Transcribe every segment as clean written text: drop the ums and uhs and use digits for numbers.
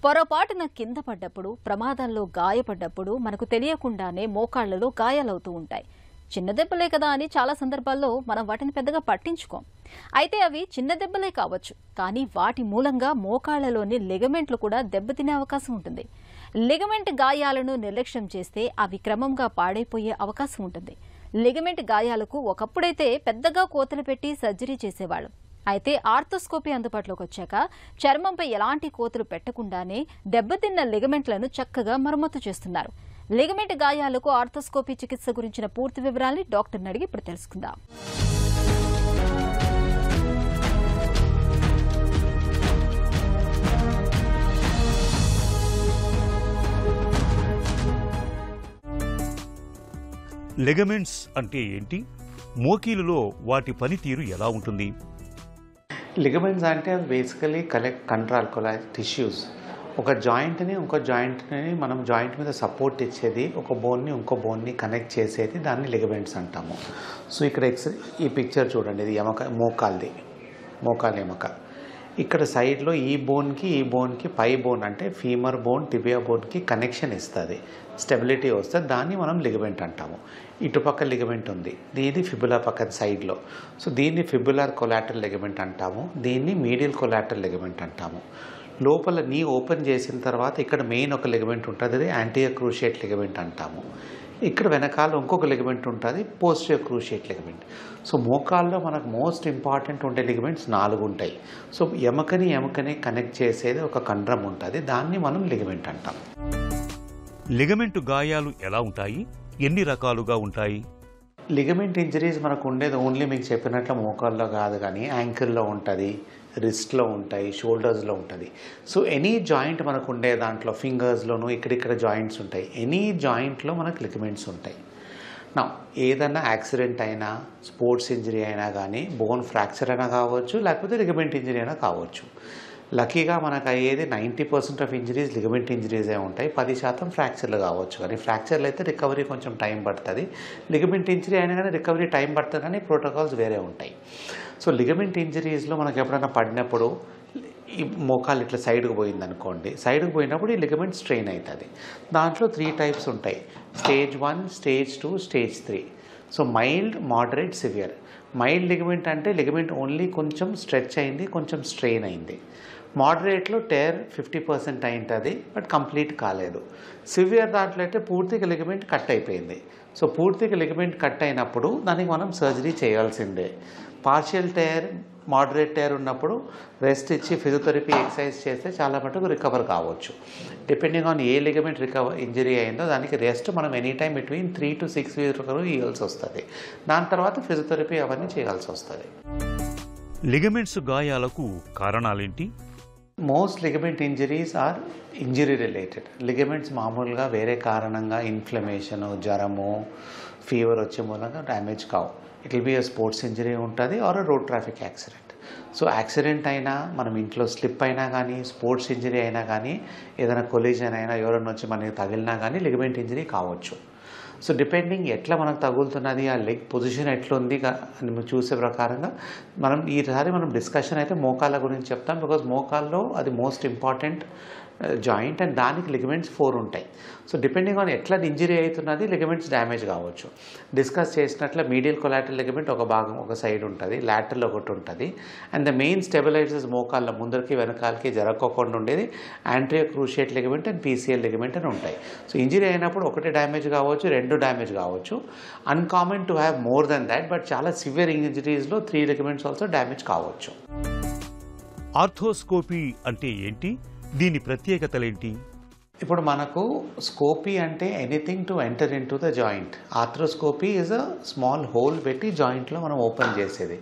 పొరపాటున కింద పడ్డప్పుడు ప్రమాదంలో గాయపడ్డప్పుడు మనకు తెలియకుండానే మోకాళ్లలో గాయాలవుతూ ఉంటాయి. చిన్న దెబ్బలే కదా అని చాలా సందర్భాల్లో మనం వాటిని పెద్దగా పట్టించుకోం. అయితే అవి చిన్న దెబ్బలే కావచ్చు, కానీ వాటి మూలంగా మోకాళ్లలోని లిగమెంట్లు కూడా దెబ్బతినే అవకాశం ఉంటుంది. లిగమెంట్ గాయాలను నిర్లక్ష్యం చేస్తే అవి క్రమంగా పాడైపోయే అవకాశం ఉంటుంది. లిగమెంట్ గాయాలకు ఒకప్పుడైతే పెద్దగా కోతలు పెట్టి సర్జరీ చేసేవాళ్ళు. అయితే ఆర్థోస్కోపీ అందుబాటులోకి వచ్చాక చర్మంపై ఎలాంటి కోతలు పెట్టకుండానే దెబ్బతిన్న లిగమెంట్లను చక్కగా మరమ్మతు చేస్తున్నారు. లిగమెంట్ గాయాలకు ఆర్థోస్కోపీ చికిత్స గురించిన పూర్తి వివరాల్ని డాక్టర్ని అడిగి ఇప్పుడు తెలుసుకుందాం. లిగమెంట్స్ అంటే ఏంటి? మోకీలులో వాటి పనితీరు ఎలా ఉంటుంది? లిగమెంట్స్ అంటే బేసికలీ కంట్రాల్ టిష్యూస్. ఒక జాయింట్ని ఇంకో జాయింట్ని మనం జాయింట్ మీద సపోర్ట్ ఇచ్చేది, ఒక బోన్ని ఇంకో బోన్ని కనెక్ట్ చేసేది, దాన్ని లిగమెంట్స్ అంటాము. సో ఇక్కడ ఈ పిక్చర్ చూడండి, ఇది ఎమక, మోకాలు ఎమక. ఇక్కడ సైడ్లో ఈ బోన్కి పై బోన్ అంటే ఫీమర్ బోన్ టిబియా బోన్కి కనెక్షన్ ఇస్తుంది, స్టెబిలిటీ వస్తుంది. దాన్ని మనం లిగమెంట్ అంటాము. ఇటుపక్క లిగమెంట్ ఉంది, దీన్ని ఫిబులా పక్కన సైడ్లో. సో దీన్ని ఫిబులార్ కొలాటరల్ లిగమెంట్ అంటాము, దీన్ని మీడియల్ కొలాటరల్ లిగమెంట్ అంటాము. లోపల నీ ఓపెన్ చేసిన తర్వాత ఇక్కడ మెయిన్ ఒక లిగమెంట్ ఉంటుంది, అది యాంటీరియర్ క్రూషియేట్ లిగమెంట్ అంటాము. ఇక్కడ వెనకాల ఇంకొక లిగమెంట్ ఉంటుంది, పోస్టీరియర్ క్రూషియేట్ లిగమెంట్. సో మోకాల్లో మనకు మోస్ట్ ఇంపార్టెంట్ ఉండే లిగమెంట్స్ 4 ఉంటాయి. సో ఎముకని కనెక్ట్ చేసేది ఒక కండరం ఉంటుంది, దాన్ని మనం లిగమెంట్ అంటాం. లిగమెంట్ గాయాలు ఎలా ఉంటాయి? ఎన్ని రకాలుగా ఉంటాయి? లిగమెంట్ ఇంజరీస్ మనకు ఉండేది ఓన్లీ మీకు చెప్పినట్లు మోకాల్లో కాదు, కానీ యాంకిల్లో ఉంటుంది, రిస్ట్లో ఉంటాయి, షోల్డర్స్లో ఉంటుంది. సో ఎనీ జాయింట్ మనకు ఉండే దాంట్లో ఫింగర్స్లోనూ ఇక్కడిక్కడ జాయింట్స్ ఉంటాయి. ఎనీ జాయింట్లో మనకు లిగమెంట్స్ ఉంటాయి. నా ఏదన్నా యాక్సిడెంట్ అయినా, స్పోర్ట్స్ ఇంజరీ అయినా కానీ, బోన్ ఫ్రాక్చర్ అయినా కావచ్చు, లేకపోతే లిగమెంట్ ఇంజరీ అయినా కావచ్చు. లక్కీగా మనకు అయ్యేది 90% ఆఫ్ ఇంజరీస్ లిగమెంట్ ఇంజరీసే ఉంటాయి, 10% ఫ్రాక్చర్లు కావచ్చు. కానీ ఫ్రాక్చర్లు అయితే రికవరీ కొంచెం టైం పడుతుంది. లిగమెంట్ ఇంజరీ అయినా కానీ రికవరీ టైం పడుతుంది, కానీ ప్రోటోకాల్స్ వేరే ఉంటాయి. సో లిగమెంట్ ఇంజరీస్లో మనకు ఎప్పుడైనా పడినప్పుడు ఈ మోకాలు ఇట్లా సైడ్కి పోయిందనుకోండి, సైడ్కి పోయినప్పుడు ఈ లిగమెంట్ స్ట్రెయిన్ అవుతుంది. దాంట్లో 3 టైప్స్ ఉంటాయి: stage 1, stage 2, stage 3. So mild, moderate, severe. Mild ligament అంటే లిగమెంట్ ఓన్లీ కొంచెం స్ట్రెచ్ అయింది, కొంచెం స్ట్రెయిన్ అయింది. మోడరేట్లో టేర్ 50% అయింటుంది, బట్ కంప్లీట్ కాలేదు. సివియర్ దాంట్లో అయితే పూర్తిగా లిగమెంట్ కట్ అయిపోయింది. సో పూర్తిగా లిగమెంట్ కట్ అయినప్పుడు దానికి మనం సర్జరీ చేయాల్సిందే. పార్షియల్ టేర్, మోడరేట్ టేర్ ఉన్నప్పుడు రెస్ట్ ఇచ్చి ఫిజియోథెరపీ ఎక్సర్సైజ్ చేస్తే చాలా మటుకు రికవర్ కావచ్చు. Depending on a ligament injury అయిందో దానికి రెస్ట్ మనం any time between 3 to 6 weeks వరకు ఇవ్వాల్సి వస్తుంది. దాని తర్వాత ఫిజియోథెరపీ అవన్నీ చేయాల్సి వస్తుంది. లిగమెంట్స్ గాయాలకు కారణాలేంటి? Most ligament injuries are injury related. Ligaments మామూలుగా వేరే కారణంగా ఇన్ఫ్లమేషను, జ్వరము, ఫీవర్ వచ్చే మూలంగా డ్యామేజ్ కావు. It will be a sports injury ఉంటుంది or road traffic accident. So accident అయినా, మనం ఇంట్లో స్లిప్ అయినా కానీ, స్పోర్ట్స్ ఇంజరీ అయినా కానీ, ఏదైనా కొలిజన్ అయినా, ఎవరైనా వచ్చి మనకి తగిలినా కానీ లిగమెంట్ ఇంజరీ కావచ్చు. సో డిపెండింగ్ ఎట్లా మనకు తగులుతున్నది, ఆ లెగ్ పొజిషన్ ఎట్లుంది అని చూసే ప్రకారంగా ఈసారి మనం డిస్కషన్ అయితే మోకాళ్ళ గురించి చెప్తాం. బికాజ్ మోకాల్లో అది మోస్ట్ ఇంపార్టెంట్ జాయింట్ అండ్ దానికి లిగమెంట్స్ 4 ఉంటాయి. సో డిపెండింగ్ ఆన్ ఎట్లా ఇంజరీ అవుతున్నది లిగమెంట్స్ డ్యామేజ్ కావచ్చు. డిస్కస్ చేసినట్ల మీడియల్ కొలాటరల్ లిగమెంట్ ఒక భాగం, ఒక సైడ్ ఉంటుంది, లాటరల్ ఒకటి ఉంటుంది. అండ్ ద మెయిన్ స్టెబిలైజర్స్ మోకాళ్ళ ముందరికి వెనకాలకి జరగకుండా ఉండేది anterior cruciate ligament and PCL ligament అని ఉంటాయి. సో ఇంజరీ అయినప్పుడు ఒకటి డ్యామేజ్ కావచ్చు, 2 డ్యామేజ్ కావచ్చు. Uncommon to have more than that, but చాలా సివియర్ ఇంజరీస్లో 3 లిగమెంట్స్ ఆల్సో డ్యామేజ్ కావచ్చు. ఆర్థోస్కోపీ అంటే ఏంటి? దీని ప్రత్యేకతలేంటి? ఇప్పుడు మనకు స్కోపీ అంటే anything to enter in to the joint. Arthroscopy is a small whole పెట్టి జాయింట్లో మనం ఓపెన్ చేసేది.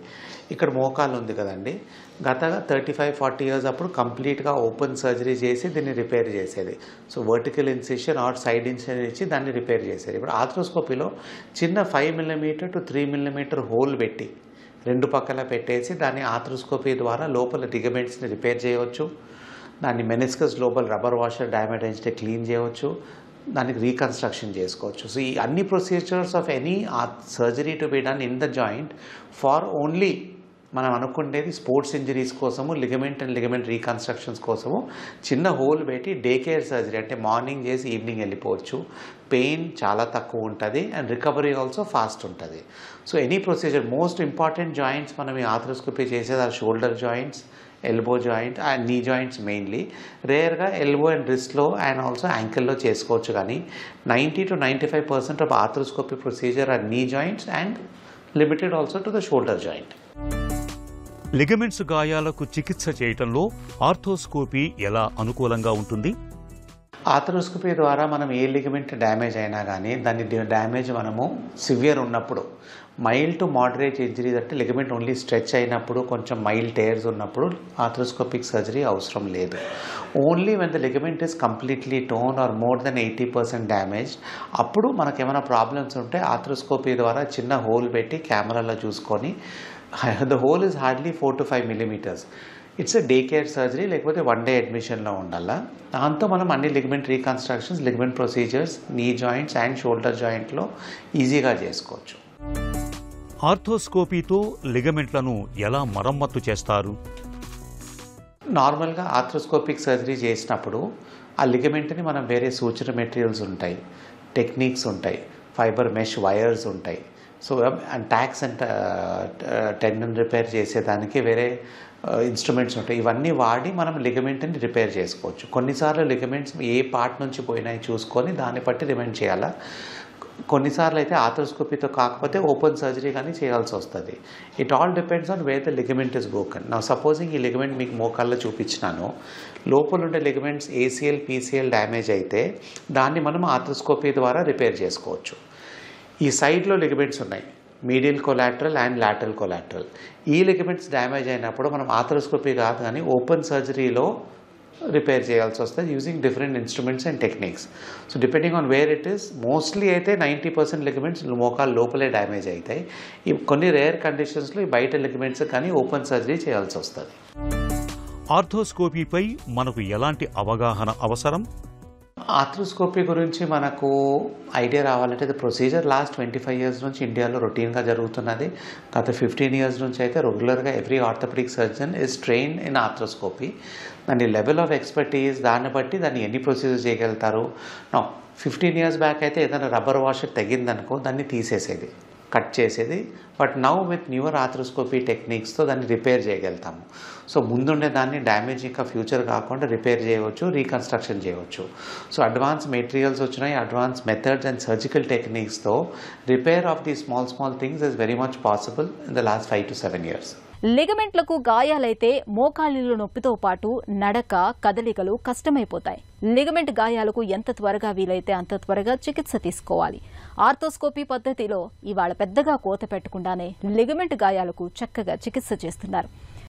ఇక్కడ మోకాలు ఉంది కదండి, గత 35-40 ఇయర్స్ అప్పుడు కంప్లీట్గా ఓపెన్ సర్జరీ చేసి దీన్ని రిపేర్ చేసేది. So vertical incision or side incision ఇచ్చి దాన్ని రిపేర్ చేసేది. ఇప్పుడు ఆర్థ్రోస్కోపీలో చిన్న 5 mm to 3 mm హోల్ పెట్టి 2 పక్కల పెట్టేసి దాన్ని ఆర్థ్రోస్కోపీ ద్వారా లోపల లిగమెంట్స్ని రిపేర్ చేయవచ్చు. దాన్ని మెనిస్కస్ లోపల రబ్బర్ వాషర్ డ్యామేజ్ క్లీన్ చేయవచ్చు, దానికి రీకన్స్ట్రక్షన్ చేసుకోవచ్చు. సో ఈ అన్ని procedures of any surgery to be done in the joint for only మనం అనుకునేది స్పోర్ట్స్ ఇంజరీస్ కోసము లిగమెంట్ అండ్ లిగమెంట్ రీకన్స్ట్రక్షన్స్ కోసము చిన్న హోల్ పెట్టి డే కేర్ సర్జరీ, అంటే మార్నింగ్ చేసి ఈవినింగ్ వెళ్ళిపోవచ్చు. పెయిన్ చాలా తక్కువ ఉంటుంది అండ్ రికవరీ ఆల్సో ఫాస్ట్ ఉంటుంది. So any procedure, most important joints మనం ఈ ఆర్థ్రోస్కోపీ చేసేది ఆ shoulder joints, elbow joint and knee joints mainly. రేర్గా ఎల్బో అండ్ రిస్ట్లో అండ్ ఆల్సో యాంకిల్లో చేసుకోవచ్చు. కానీ 90 to 95% of arthroscopy procedure are knee joints and limited also to the shoulder joint. Ligaments గాయాలకు చికిత్స చేయటంలో ఆర్థోస్కోపీ ఎలా అనుకూలంగా ఉంటుంది? ఆర్థ్రోస్కోపీ ద్వారా మనం ఏ లిగమెంట్ డ్యామేజ్ అయినా కానీ దాని డ్యామేజ్ మనము సివియర్ ఉన్నప్పుడు, మైల్డ్ టు మోడరేట్ ఇంజరీస్ అంటే లిగమెంట్ ఓన్లీ స్ట్రెచ్ అయినప్పుడు, కొంచెం మైల్డ్ టేర్స్ ఉన్నప్పుడు ఆర్థ్రోస్కోపిక్ సర్జరీ అవసరం లేదు. Only when the ligament is completely torn or more than 80% damage, అప్పుడు మనకు ఏమైనా ప్రాబ్లమ్స్ ఉంటే ఆర్థ్రోస్కోపీ ద్వారా చిన్న హోల్ పెట్టి కెమెరాలో చూసుకొని, the hole is hardly 4 to 5 millimeters. It's day care surgery, లేకపోతే 1 day అడ్మిషన్లో ఉండాలా. దాంతో మనం అన్ని ligament reconstructions, ligament procedures knee joints and shoulder జాయింట్లో ఈజీగా చేసుకోవచ్చు. ఆర్థోస్కోపీతో లిగమెంట్లను ఎలా మరమ్మత్తు చేస్తారు? నార్మల్గా ఆర్థ్రోస్కోపిక్ సర్జరీ చేసినప్పుడు ఆ లిగమెంట్ని మనం వేరే సూచర్ మెటీరియల్స్ ఉంటాయి, టెక్నిక్స్ ఉంటాయి, ఫైబర్ మెష్ వైర్స్ ఉంటాయి. So talks and tendon repair చేసేదానికి వేరే ఇన్స్ట్రుమెంట్స్ ఉంటాయి. ఇవన్నీ వాడి మనం లిగమెంట్ని రిపేర్ చేసుకోవచ్చు. కొన్నిసార్లు లిగమెంట్స్ ఏ పార్ట్ నుంచి పోయినాయి చూసుకొని దాన్ని బట్టి రిమైండ్ చేయాలా. కొన్నిసార్లు అయితే ఆర్థ్రోస్కోపీతో కాకపోతే ఓపెన్ సర్జరీ కానీ చేయాల్సి వస్తుంది. It all depends on wear the ligament is broken. నా సపోజింగ్ ఈ లిగమెంట్ మీకు మోకాల్లో చూపించినాను, లోపల ఉండే లిగమెంట్స్ ACL, PCL డ్యామేజ్ అయితే దాన్ని మనం ఆర్థ్రోస్కోపీ ద్వారా రిపేర్ చేసుకోవచ్చు. ఈ సైడ్లో లిగమెంట్స్ ఉన్నాయి, medial collateral and lateral collateral. ఈ లిగమెంట్స్ డ్యామేజ్ అయినప్పుడు మనం ఆర్థ్రోస్కోపీ కాదు కానీ ఓపెన్ సర్జరీలో రిపేర్ చేయాల్సి వస్తుంది using different instruments and techniques. So depending on wear it is, mostly అయితే 90% లిగమెంట్స్ మోకాలు లోపలే డ్యామేజ్ అవుతాయి. ఈ కొన్ని రేర్ కండిషన్స్లో ఈ బయట లిగమెంట్స్ కానీ ఓపెన్ సర్జరీ చేయాల్సి వస్తుంది. ఆర్థోస్కోపీపై మనకు ఎలాంటి అవగాహన అవసరం? ఆర్థ్రోస్కోపీ గురించి మనకు ఐడియా రావాలంటే ది ప్రొసీజర్ లాస్ట్ 25 years నుంచి ఇండియాలో రొటీన్గా జరుగుతున్నది. గత 15 years నుంచి అయితే రెగ్యులర్గా every orthopaedic surgeon is trained in arthroscopy. దాని లెవెల్ ఆఫ్ ఎక్స్పర్టీస్ దాన్ని బట్టి దాన్ని ఎన్ని ప్రొసీజర్స్ చేయగలుగుతారు. 15 years బ్యాక్ అయితే ఏదైనా రబ్బర్ వాషర్ తెగిందనుకో దాన్ని తీసేసేది, కట్ చేసేది. But now with newer arthroscopy టెక్నిక్స్తో దాన్ని రిపేర్ చేయగలుగుతాము. సో ముందుండే దాన్ని డ్యామేజ్ ఇంకా ఫ్యూచర్ కాకుండా రిపేర్ చేయవచ్చు, రీకన్స్ట్రక్షన్ చేయవచ్చు. సో అడ్వాన్స్ మెటీరియల్స్ వచ్చినాయి, అడ్వాన్స్ మెథడ్స్ అండ్ సర్జికల్ టెక్నిక్స్తో repair of the small things is very much possible in the last 5 to 7 years. లిగమెంట్లకు గాయాలైతే మోకాళ్ళలో నొప్పితో పాటు నడక, కదలికలు కష్టమైపోతాయి. లిగమెంట్ గాయాలకు ఎంత త్వరగా వీలైతే అంత త్వరగా చికిత్స తీసుకోవాలి. ఆర్థోస్కోపీ పద్ధతిలో ఇవాళ పెద్దగా కోత పెట్టకుండానే లిగమెంట్ గాయాలకు చక్కగా చికిత్స చేస్తున్నారు.